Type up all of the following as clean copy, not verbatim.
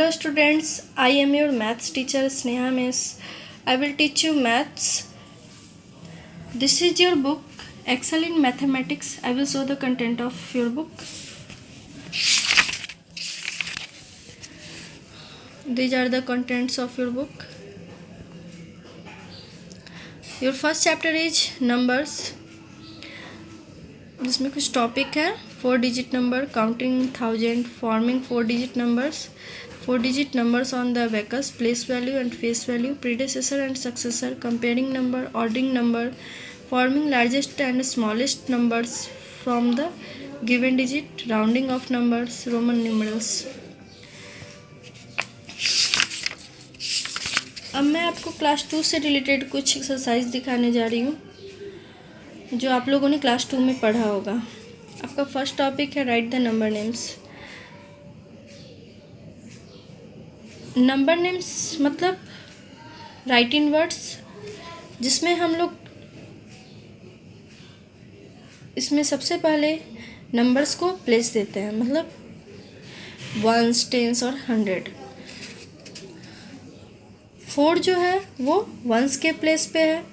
Hello students, I am your maths teacher Sneha Miss. I will teach you maths. This is your book Excel in Mathematics. I will show the content of your book. These are the contents of your book. Your first chapter is numbers. जिसमें कुछ topic है 4 digit number, counting 1000, forming 4 digit numbers, 4 digit numbers on the abacus, place value and face value, predecessor and successor, comparing number, ordering number, forming largest and smallest numbers from the given digit, rounding of numbers, Roman numerals. अब मैं आपको class 2 से related कुछ exercise दिखाने जा रही हूँ जो आप लोगों ने क्लास 2 में पढ़ा होगा. आपका फर्स्ट टॉपिक है right the number names. Number names मतलब राइट इन वर्ड्स, जिसमें हम लोग इसमें सबसे पहले नंबर्स को प्लेस देते हैं, मतलब वंस, टेंस और 100. 4 जो है वो वंस के प्लेस पे है,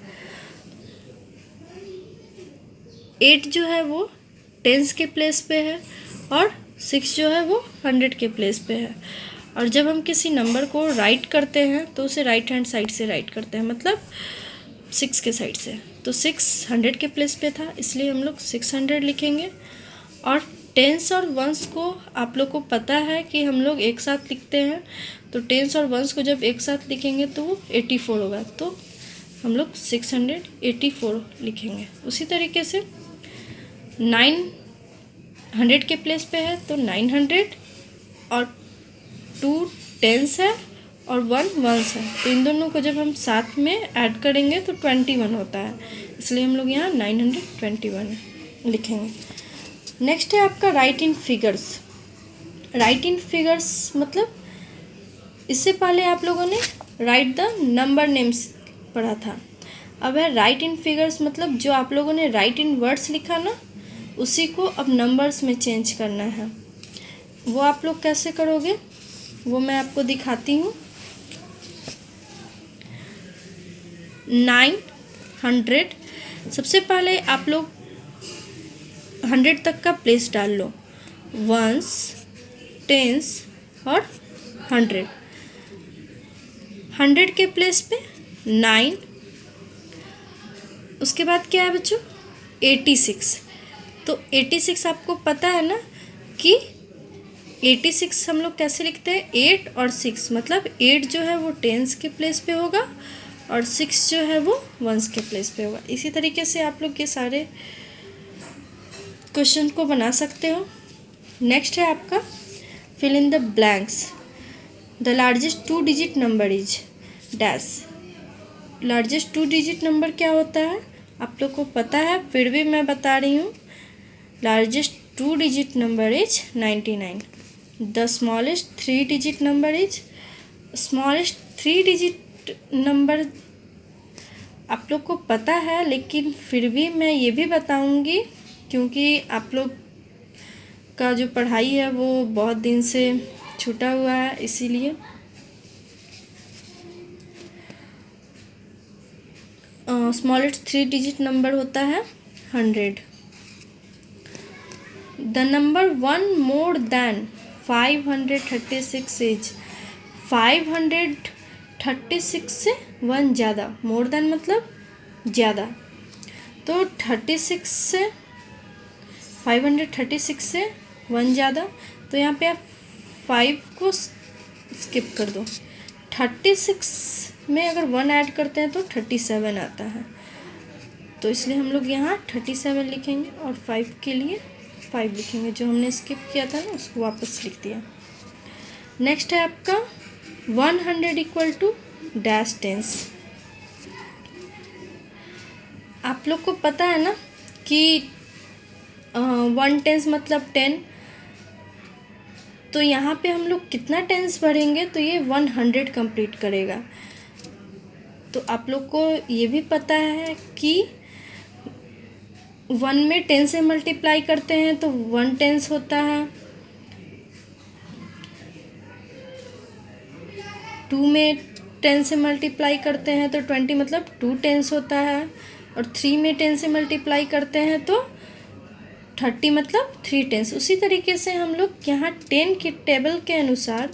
8 जो है वो टेंस के प्लेस पे है और 6 जो है वो 100 के प्लेस पे है. और जब हम किसी नंबर को राइट करते हैं तो उसे राइट हैंड साइड से राइट करते हैं, मतलब 6 के साइड से. तो 6 100 के प्लेस पे था, इसलिए हम लोग 600 लिखेंगे. और टेंस और वंस को आप लोग को पता है कि हम लोग एक साथ लिखते हैं, तो टेंस और वंस को जब एक साथ लिखेंगे तो वो 84 होगा, तो हम लोग 684 लिखेंगे. उसी तरीके से 900 के प्लेस पे है तो 900, और 2 टेंस है और 1 वंस है, तो इन दोनों को जब हम साथ में ऐड करेंगे तो 21 होता है, इसलिए हम लोग यहाँ 921 लिखेंगे. नेक्स्ट है आपका राइट इन फिगर्स. राइट इन फिगर्स मतलब इससे पहले आप लोगों ने राइट द नंबर नेम्स पढ़ा था. अब है राइट इन फिगर्स, मतलब जो आप लोगों ने राइट इन वर्ड्स लिखा ना, उसी को अब नंबर्स में चेंज करना है. वो आप लोग कैसे करोगे वो मैं आपको दिखाती हूँ. 900, सबसे पहले आप लोग 100 तक का प्लेस डाल लो, वंस, टेंस और 100. 100 के प्लेस पे 9, उसके बाद क्या है बच्चों 86. तो 86 आपको पता है ना कि 86 हम लोग कैसे लिखते हैं, 8 और 6, मतलब 8 जो है वो टेंस के प्लेस पे होगा और 6 जो है वो वंस के प्लेस पे होगा. इसी तरीके से आप लोग ये सारे क्वेश्चन को बना सकते हो. नेक्स्ट है आपका fill in the blanks. The largest 2 digit number is dash. Largest 2 digit number क्या होता है आप लोग को पता है, फिर भी मैं बता रही हूँ. Largest 2 digit number is 99. The smallest 3 digit number is, smallest 3 digit number आप लोग को पता है, लेकिन फिर भी मैं ये भी बताऊंगी क्योंकि आप लोग का जो पढ़ाई है वो बहुत दिन से छूटा हुआ है, इसीलिए. स्मॉलेस्ट 3 डिजिट नंबर होता है 100. The number 1 more than 536 is. 536 से 1 ज़्यादा, मोर देन मतलब ज़्यादा, तो 36 से 536 से 1 ज़्यादा, तो यहाँ पे आप 5 को स्किप कर दो. 36 में अगर 1 ऐड करते हैं तो 37 आता है, तो इसलिए हम लोग यहाँ 37 लिखेंगे और 5 के लिए 5 लिखेंगे. जो हमने स्किप किया था ना उसको वापस लिख दिया. नेक्स्ट है आपका 100 इक्वल टू डैश टेंस. आप लोग को पता है ना कि 1 टेंस मतलब 10, तो यहाँ पे हम लोग कितना टेंस भरेंगे तो ये 100 कंप्लीट करेगा. तो आप लोग को ये भी पता है कि 1 में 10 से मल्टीप्लाई करते हैं तो 1 टेंस होता है, 2 में 10 से मल्टीप्लाई करते हैं तो 20 मतलब 2 10s होता है, और 3 में 10 से मल्टीप्लाई करते हैं तो 30 मतलब 3 10s। उसी तरीके से हम लोग यहाँ 10 के टेबल के अनुसार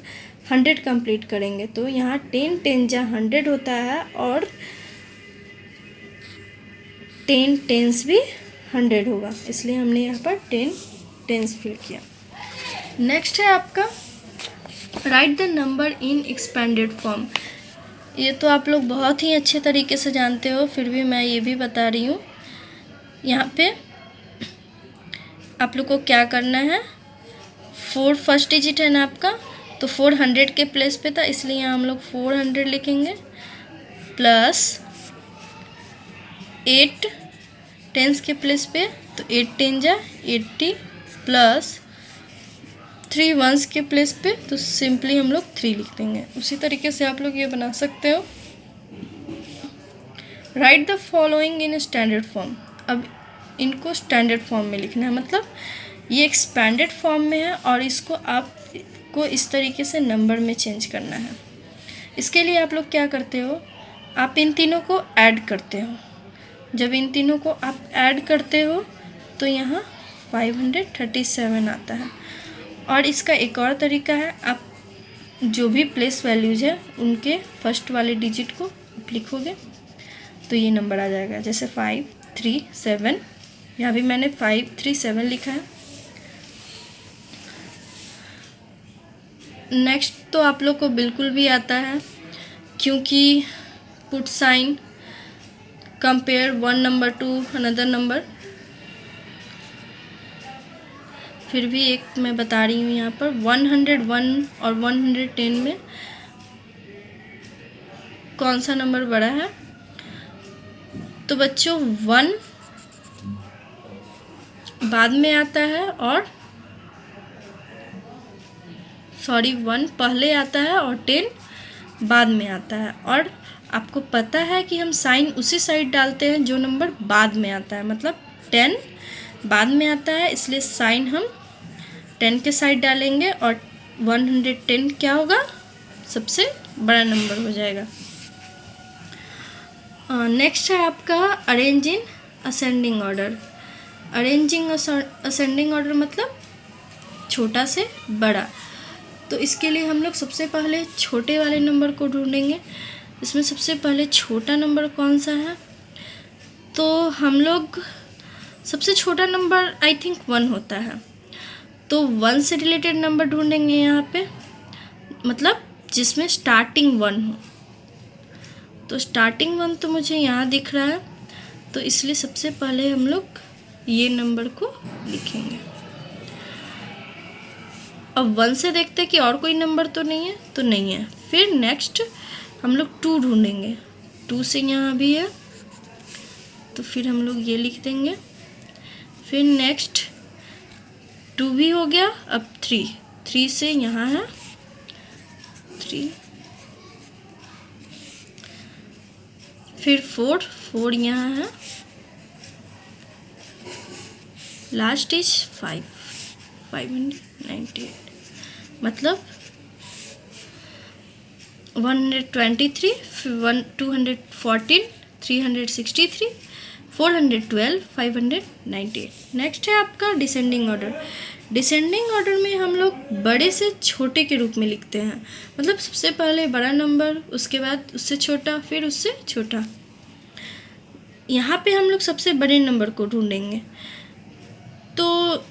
100 कंप्लीट करेंगे। तो यहाँ 10 10 जा 100 होता है, और 10 10s भी 100 होगा, इसलिए हमने यहाँ पर 10 10s फिल किया। नेक्स्ट है आपका right the number in expanded form. ये तो आप लोग बहुत ही अच्छे तरीके से जानते हो, फिर भी मैं ये भी बता रही हूँ। यहाँ पे आप लोग को क्या करना है, 4 फर्स्ट डिजिट है ना आपका, तो 400 के प्लेस पे था, इसलिए यहाँ हम लोग 400 लिखेंगे, प्लस 8 10s के प्लेस पे, तो 8 10 जा 80, प्लस 3 1s के प्लेस पे, तो सिंपली हम लोग 3 लिख देंगे। उसी तरीके से आप लोग ये बना सकते हो। Right the following in standard form. अब इनको स्टैंडर्ड फॉर्म में लिखना है, मतलब ये एक्सपेंडेड फॉर्म में है और इसको आपको इस तरीके से नंबर में चेंज करना है। इसके लिए आप लोग क्या करते हो, आप इन तीनों को ऐड करते हो। जब इन तीनों को आप ऐड करते हो तो यहाँ 537 आता है। और इसका एक और तरीका है, आप जो भी प्लेस वैल्यूज़ है उनके फर्स्ट वाले डिजिट को आप लिखोगे तो ये नंबर आ जाएगा। जैसे 537, यहाँ भी मैंने 537 लिखा है। नेक्स्ट तो आप लोग को बिल्कुल भी आता है, क्योंकि put sign, compare one number to another number. फिर भी एक मैं बता रही हूँ यहाँ पर 101 और 110 में कौन सा नंबर बड़ा है। तो बच्चों 1 बाद में आता है, और 1 पहले आता है और 10 बाद में आता है। और आपको पता है कि हम साइन उसी साइड डालते हैं जो नंबर बाद में आता है, मतलब 10 बाद में आता है, इसलिए साइन हम 10 के साइड डालेंगे और 110 क्या होगा, सबसे बड़ा नंबर हो जाएगा। नेक्स्ट है आपका arrange in ascending order. Arranging ascending order मतलब छोटा से बड़ा। तो इसके लिए हम लोग सबसे पहले छोटे वाले नंबर को ढूंढेंगे। इसमें सबसे पहले छोटा नंबर कौन सा है, तो हम लोग सबसे छोटा नंबर आई थिंक 1 होता है, तो 1 से रिलेटेड नंबर ढूंढेंगे यहाँ पे, मतलब जिसमें स्टार्टिंग 1 हो। तो स्टार्टिंग 1 तो मुझे यहाँ दिख रहा है, तो इसलिए सबसे पहले हम लोग ये नंबर को लिखेंगे। अब 1 से देखते हैं कि और कोई नंबर तो नहीं है, तो नहीं है। फिर नेक्स्ट हम लोग 2 ढूंढेंगे, 2 से यहाँ भी है, तो फिर हम लोग ये लिख देंगे। फिर नेक्स्ट 2 भी हो गया। अब 3 से यहाँ है 3, फिर 4 यहाँ है, लास्ट इज 598, मतलब 123, 214, 363, 412, 598। नेक्स्ट है आपका डिसेंडिंग ऑर्डर। डिसेंडिंग ऑर्डर में हम लोग बड़े से छोटे के रूप में लिखते हैं, मतलब सबसे पहले बड़ा नंबर, उसके बाद उससे छोटा, फिर उससे छोटा। यहाँ पे हम लोग सबसे बड़े नंबर को ढूंढेंगे। तो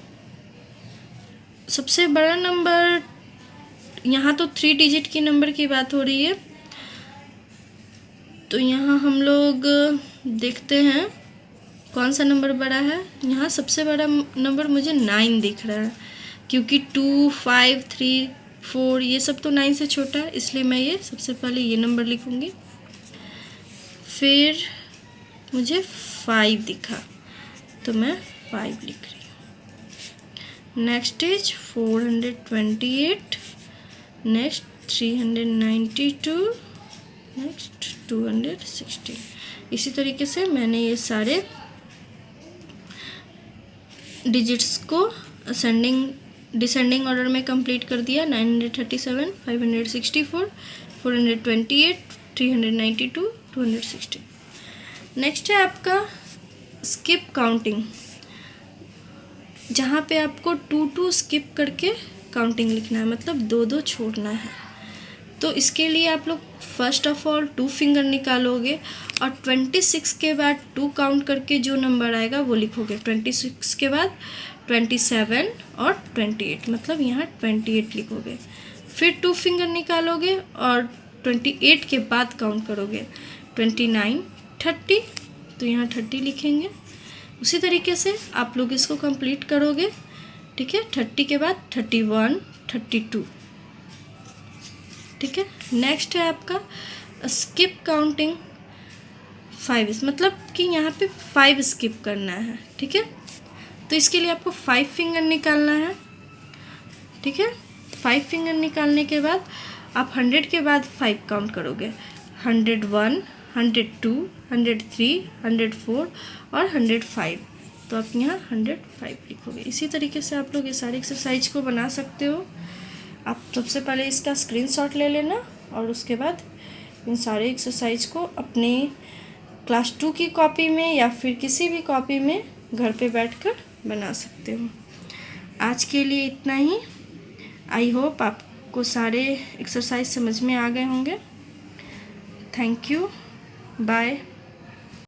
सबसे बड़ा नंबर यहाँ तो 3 डिजिट की नंबर की बात हो रही है, तो यहाँ हम लोग देखते हैं कौन सा नंबर बड़ा है। यहाँ सबसे बड़ा नंबर मुझे 9 दिख रहा है, क्योंकि 2, 5, 3, 4 ये सब तो 9 से छोटा है, इसलिए मैं ये सबसे पहले ये नंबर लिखूँगी। फिर मुझे 5 दिखा, तो मैं 5 लिख रही हूँ। Next is 428, next 392, next 216। इसी तरीके से मैंने ये सारे डिजिट्स को असेंडिंग डिसेंडिंग ऑर्डर में कंप्लीट कर दिया। 937, 564, 428, 392, 260। नेक्स्ट है आपका स्किप काउंटिंग, जहाँ पे आपको 2 स्किप करके काउंटिंग लिखना है, मतलब 2 छोड़ना है। तो इसके लिए आप लोग फर्स्ट ऑफ ऑल 2 फिंगर निकालोगे और 26 के बाद 2 काउंट करके जो नंबर आएगा वो लिखोगे। 26 के बाद 27 और 28, मतलब यहाँ 28 लिखोगे। फिर 2 फिंगर निकालोगे और 28 के बाद काउंट करोगे। 29, 30, तो यहाँ 30 लिखेंगे। उसी तरीके से आप लोग इसको कंप्लीट करोगे, ठीक है। 30 के बाद 31, 32, ठीक है। नेक्स्ट है आपका स्किप काउंटिंग 5, मतलब कि यहाँ पे 5 स्किप करना है, ठीक है। तो इसके लिए आपको 5 फिंगर निकालना है, ठीक है। 5 फिंगर निकालने के बाद आप 100 के बाद 5 काउंट करोगे। 101, 102, 103, 104 और 105, तो आप यहाँ 105 लिखोगे। इसी तरीके से आप लोग ये सारी एक्सरसाइज को बना सकते हो। आप सबसे पहले इसका स्क्रीनशॉट ले लेना और उसके बाद इन सारे एक्सरसाइज को अपने क्लास 2 की कॉपी में या फिर किसी भी कॉपी में घर पे बैठकर बना सकते हो। आज के लिए इतना ही। आई होप आपको सारे एक्सरसाइज समझ में आ गए होंगे। Thank you, bye.